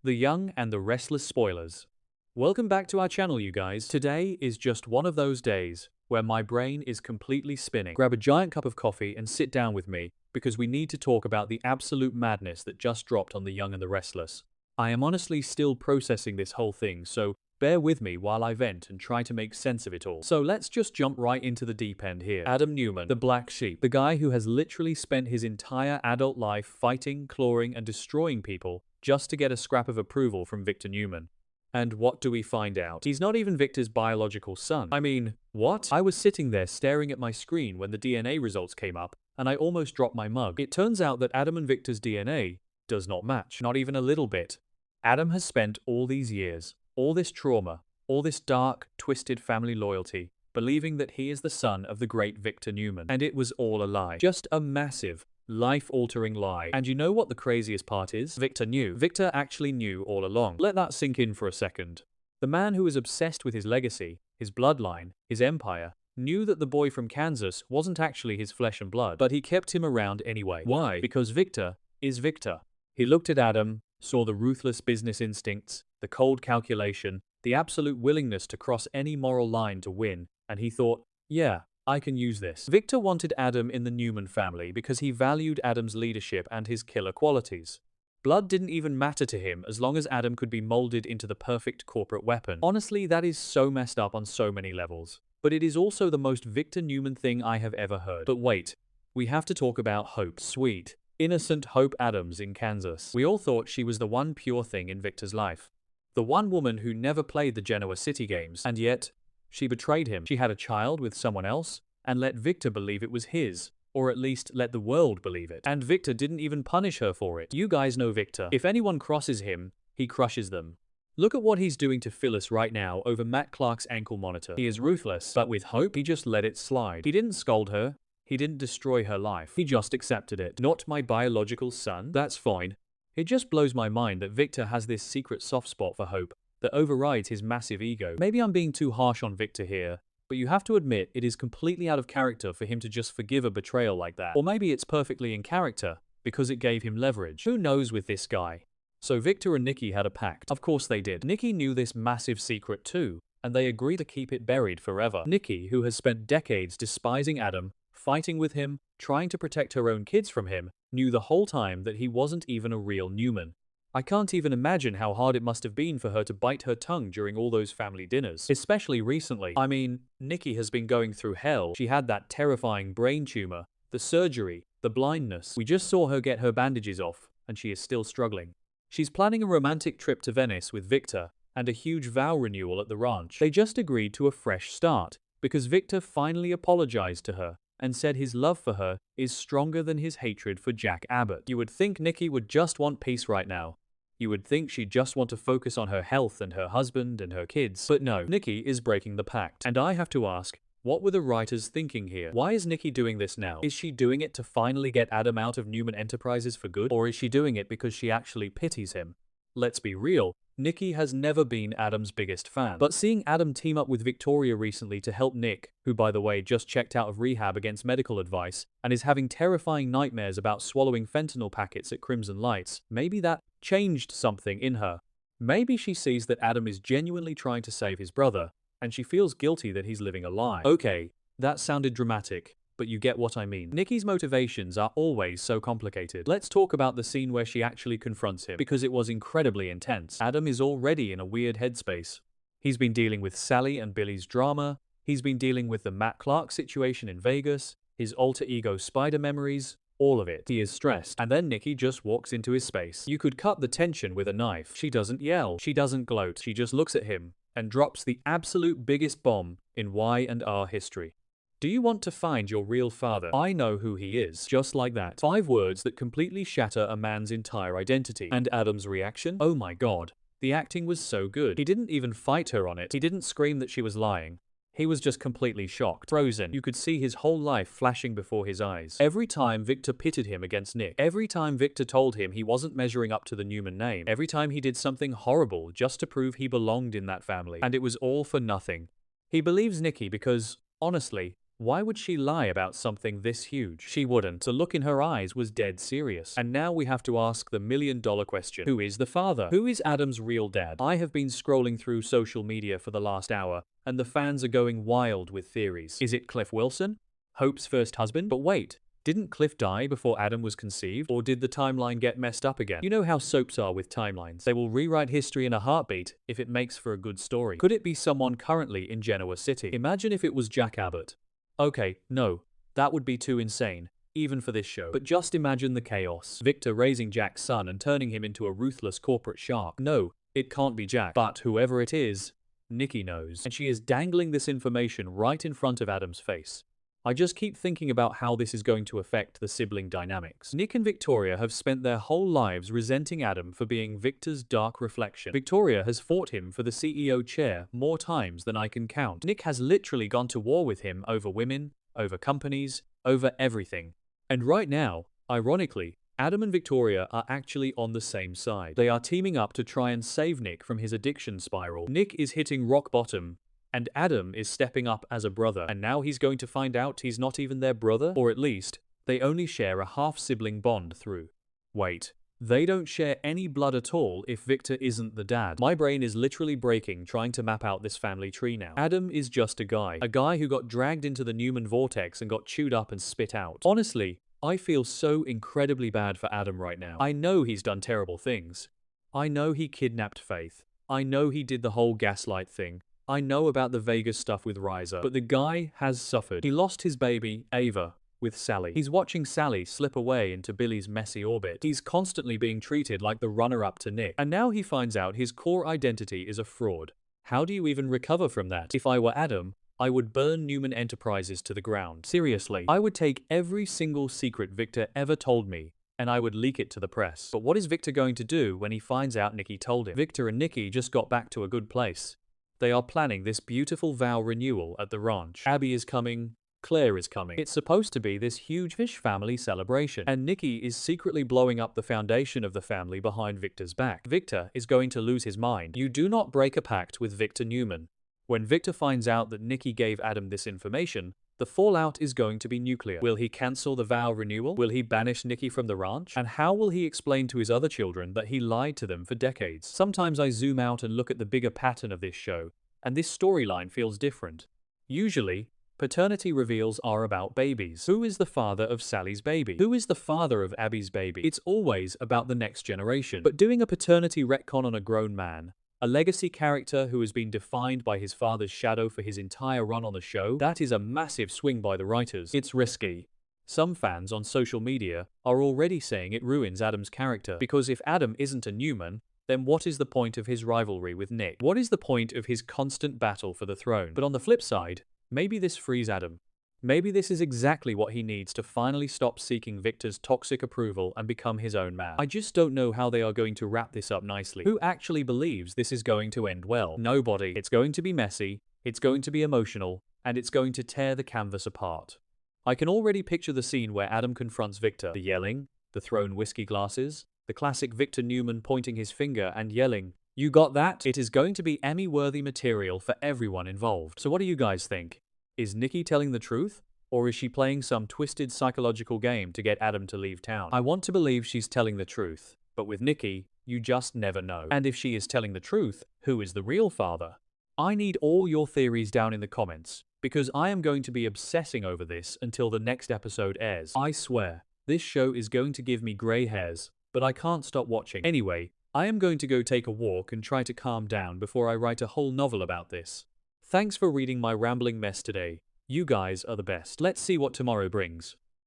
the young and the restless spoilers. Welcome back to our channel, you guys. Today is just one of those days where my brain is completely spinning. Grab a giant cup of coffee and sit down with me because we need to talk about the absolute madness that just dropped on the young and the restless. I am honestly still processing this whole thing, so bear with me while I vent and try to make sense of it all. So let's just jump right into the deep end here. Adam Newman, the black sheep, the guy who has literally spent his entire adult life fighting, clawing, and destroying people just to get a scrap of approval from Victor Newman. And what do we find out? He's not even Victor's biological son. I mean, what? I was sitting there staring at my screen when the DNA results came up, and I almost dropped my mug. It turns out that Adam and Victor's DNA does not match, not even a little bit. Adam has spent all these years, all this trauma, all this dark, twisted family loyalty, believing that he is the son of the great Victor Newman. And it was all a lie. Just a massive, life-altering lie. And you know what the craziest part is? Victor knew. Victor actually knew all along. Let that sink in for a second. The man who was obsessed with his legacy, his bloodline, his empire, knew that the boy from Kansas wasn't actually his flesh and blood, but he kept him around anyway. Why? Because Victor is Victor. He looked at Adam, saw the ruthless business instincts, the cold calculation, the absolute willingness to cross any moral line to win, and he thought, yeah, I can use this. Victor wanted Adam in the Newman family because he valued Adam's leadership and his killer qualities. Blood didn't even matter to him as long as Adam could be molded into the perfect corporate weapon. Honestly, that is so messed up on so many levels. But it is also the most Victor Newman thing I have ever heard. But wait, we have to talk about Hope. Sweet, innocent Hope Adams in Kansas. We all thought she was the one pure thing in Victor's life. The one woman who never played the Genoa City games. And yet, she betrayed him. She had a child with someone else and let Victor believe it was his, or at least let the world believe it. And Victor didn't even punish her for it. You guys know Victor. If anyone crosses him, he crushes them. Look at what he's doing to Phyllis right now over Matt Clark's ankle monitor. He is ruthless, but with Hope, he just let it slide. He didn't scold her. He didn't destroy her life. He just accepted it. Not my biological son? That's fine. It just blows my mind that Victor has this secret soft spot for Hope that overrides his massive ego. Maybe I'm being too harsh on Victor here, but you have to admit it is completely out of character for him to just forgive a betrayal like that. Or maybe it's perfectly in character because it gave him leverage. Who knows with this guy? So Victor and Nikki had a pact. Of course they did. Nikki knew this massive secret too, and they agreed to keep it buried forever. Nikki, who has spent decades despising Adam, fighting with him, trying to protect her own kids from him, knew the whole time that he wasn't even a real Newman. I can't even imagine how hard it must have been for her to bite her tongue during all those family dinners, especially recently. I mean, Nikki has been going through hell. She had that terrifying brain tumor, the surgery, the blindness. We just saw her get her bandages off, and she is still struggling. She's planning a romantic trip to Venice with Victor and a huge vow renewal at the ranch. They just agreed to a fresh start because Victor finally apologized to her and said his love for her is stronger than his hatred for Jack Abbott. You would think Nikki would just want peace right now. You would think she'd just want to focus on her health and her husband and her kids. But no, Nikki is breaking the pact. And I have to ask, what were the writers thinking here? Why is Nikki doing this now? Is she doing it to finally get Adam out of Newman Enterprises for good? Or is she doing it because she actually pities him? Let's be real, Nikki has never been Adam's biggest fan. But seeing Adam team up with Victoria recently to help Nick, who by the way just checked out of rehab against medical advice and is having terrifying nightmares about swallowing fentanyl packets at Crimson Lights, maybe that changed something in her. Maybe she sees that Adam is genuinely trying to save his brother, and she feels guilty that he's living a lie. Okay, that sounded dramatic, but you get what I mean. Nikki's motivations are always so complicated. Let's talk about the scene where she actually confronts him, because it was incredibly intense. Adam is already in a weird headspace. He's been dealing with Sally and Billy's drama, he's been dealing with the Matt Clark situation in Vegas, his alter ego spider memories, all of it. He is stressed. And then Nikki just walks into his space. You could cut the tension with a knife. She doesn't yell. She doesn't gloat. She just looks at him and drops the absolute biggest bomb in Y&R history. Do you want to find your real father? I know who he is. Just like that. 5 words that completely shatter a man's entire identity. And Adam's reaction? Oh my god. The acting was so good. He didn't even fight her on it. He didn't scream that she was lying. He was just completely shocked. Frozen. You could see his whole life flashing before his eyes. Every time Victor pitted him against Nick. Every time Victor told him he wasn't measuring up to the Newman name. Every time he did something horrible just to prove he belonged in that family. And it was all for nothing. He believes Nikki because, honestly, Why would she lie about something this huge? She wouldn't. The look in her eyes was dead serious. And now we have to ask the million-dollar question. Who is the father? Who is Adam's real dad? I have been scrolling through social media for the last hour, and the fans are going wild with theories. Is it Cliff Wilson? Hope's first husband? But wait, didn't Cliff die before Adam was conceived? Or did the timeline get messed up again? You know how soaps are with timelines. They will rewrite history in a heartbeat if it makes for a good story. Could it be someone currently in Genoa City? Imagine if it was Jack Abbott. Okay, no, that would be too insane, even for this show. But just imagine the chaos. Victor raising Jack's son and turning him into a ruthless corporate shark. No, it can't be Jack. But whoever it is, Nikki knows. And she is dangling this information right in front of Adam's face. I just keep thinking about how this is going to affect the sibling dynamics. Nick and Victoria have spent their whole lives resenting Adam for being Victor's dark reflection. Victoria has fought him for the CEO chair more times than I can count. Nick has literally gone to war with him over women, over companies, over everything. And right now, ironically, Adam and Victoria are actually on the same side. They are teaming up to try and save Nick from his addiction spiral. Nick is hitting rock bottom, and Adam is stepping up as a brother, and now he's going to find out he's not even their brother, or at least, they only share a half-sibling bond through. Wait, they don't share any blood at all if Victor isn't the dad. My brain is literally breaking trying to map out this family tree now. Adam is just a guy who got dragged into the Newman vortex and got chewed up and spit out. Honestly, I feel so incredibly bad for Adam right now. I know he's done terrible things. I know he kidnapped Faith. I know he did the whole gaslight thing. I know about the Vegas stuff with Riza, but the guy has suffered. He lost his baby, Ava, with Sally. He's watching Sally slip away into Billy's messy orbit. He's constantly being treated like the runner-up to Nick. And now he finds out his core identity is a fraud. How do you even recover from that? If I were Adam, I would burn Newman Enterprises to the ground. Seriously, I would take every single secret Victor ever told me, and I would leak it to the press. But what is Victor going to do when he finds out Nikki told him? Victor and Nikki just got back to a good place. They are planning this beautiful vow renewal at the ranch. Abby is coming, Claire is coming. It's supposed to be this huge fish family celebration, and Nikki is secretly blowing up the foundation of the family behind Victor's back. Victor is going to lose his mind. You do not break a pact with Victor Newman. When Victor finds out that Nikki gave Adam this information, the fallout is going to be nuclear. Will he cancel the vow renewal? Will he banish Nikki from the ranch? And how will he explain to his other children that he lied to them for decades? Sometimes I zoom out and look at the bigger pattern of this show, and this storyline feels different. Usually, paternity reveals are about babies. Who is the father of Sally's baby? Who is the father of Abby's baby? It's always about the next generation. But doing a paternity retcon on a grown man, a legacy character who has been defined by his father's shadow for his entire run on the show, that is a massive swing by the writers. It's risky. Some fans on social media are already saying it ruins Adam's character, because if Adam isn't a Newman, then what is the point of his rivalry with Nick? What is the point of his constant battle for the throne? But on the flip side, maybe this frees Adam. Maybe this is exactly what he needs to finally stop seeking Victor's toxic approval and become his own man. I just don't know how they are going to wrap this up nicely. Who actually believes this is going to end well? Nobody. It's going to be messy, it's going to be emotional, and it's going to tear the canvas apart. I can already picture the scene where Adam confronts Victor. The yelling, the thrown whiskey glasses, the classic Victor Newman pointing his finger and yelling, "You got that?" It is going to be Emmy-worthy material for everyone involved. So what do you guys think? Is Nikki telling the truth? Or is she playing some twisted psychological game to get Adam to leave town? I want to believe she's telling the truth, but with Nikki, you just never know. And if she is telling the truth, who is the real father? I need all your theories down in the comments, because I am going to be obsessing over this until the next episode airs. I swear, this show is going to give me grey hairs, but I can't stop watching. Anyway, I am going to go take a walk and try to calm down before I write a whole novel about this. Thanks for reading my rambling mess today. You guys are the best. Let's see what tomorrow brings.